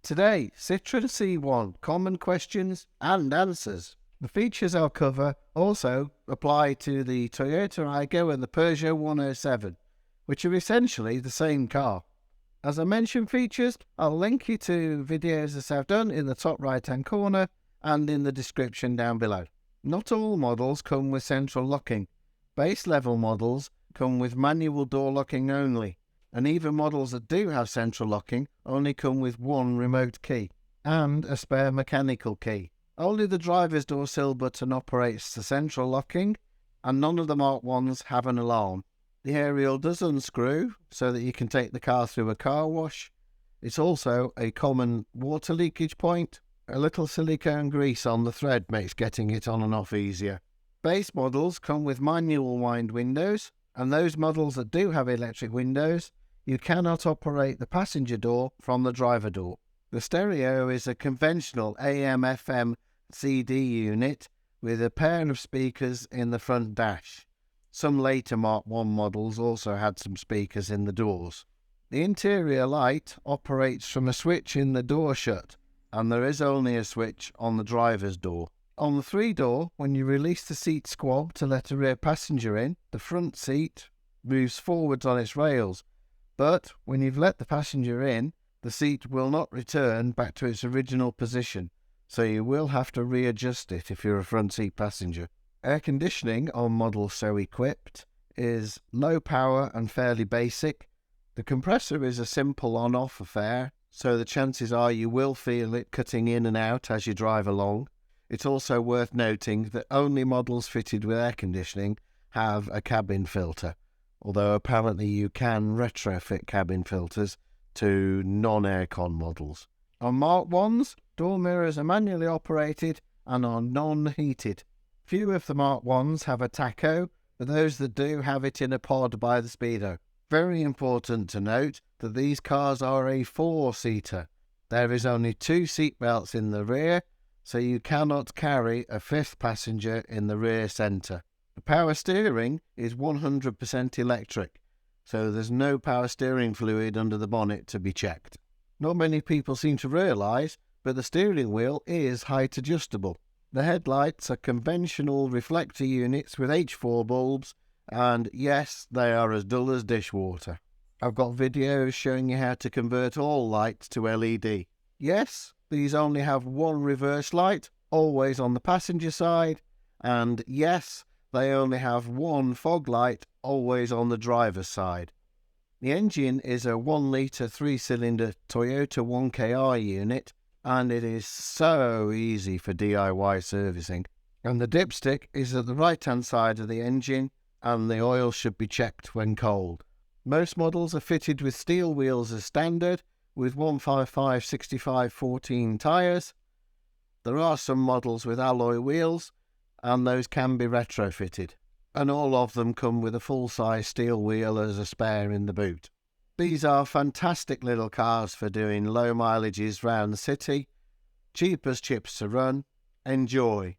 Today, Citroen C1, common questions and answers. The features I'll cover also apply to the Toyota Aygo and the Peugeot 107, which are essentially the same car. As I mention features, I'll link you to videos that I've done in the top right hand corner and in the description down below. Not all models come with central locking. Base level models come with manual door locking only, and even models that do have central locking only come with one remote key and a spare mechanical key. Only the driver's door sill button operates the central locking, and none of the Mark 1s have an alarm. The aerial does unscrew so that you can take the car through a car wash. It's also a common water leakage point. A little silicone grease on the thread makes getting it on and off easier. Base models come with manual wind windows, and those models that do have electric windows, you cannot operate the passenger door from the driver door. The stereo is a conventional AM/FM CD unit with a pair of speakers in the front dash. Some later Mark 1 models also had some speakers in the doors. The interior light operates from a switch in the door shut, and there is only a switch on the driver's door. On the 3-door, when you release the seat squab to let a rear passenger in, the front seat moves forwards on its rails, but when you've let the passenger in, the seat will not return back to its original position, so you will have to readjust it if you're a front seat passenger. Air conditioning on models so equipped is low power and fairly basic. The compressor is a simple on-off affair, so the chances are you will feel it cutting in and out as you drive along. It's also worth noting that only models fitted with air conditioning have a cabin filter, although apparently you can retrofit cabin filters to non-aircon models. On Mark 1s, door mirrors are manually operated and are non-heated. Few of the Mark 1s have a tacho, but those that do have it in a pod by the speedo. Very important to note that these cars are a 4-seater. There is only 2 seat belts in the rear, so you cannot carry a 5th passenger in the rear centre. The power steering is 100% electric, so there's no power steering fluid under the bonnet to be checked. Not many people seem to realise, but the steering wheel is height adjustable. The headlights are conventional reflector units with H4 bulbs, and yes, they are as dull as dishwater. I've got videos showing you how to convert all lights to LED. Yes, these only have one reverse light, always on the passenger side, and yes, they only have one fog light, always on the driver's side. The engine is a 1-litre 3-cylinder Toyota 1KR unit, and it is so easy for DIY servicing. And the dipstick is at the right-hand side of the engine, and the oil should be checked when cold. Most models are fitted with steel wheels as standard, with 155/65/14 tyres. There are some models with alloy wheels, and those can be retrofitted, and all of them come with a full-size steel wheel as a spare in the boot. These are fantastic little cars for doing low mileages round the city, cheap as chips to run. Enjoy!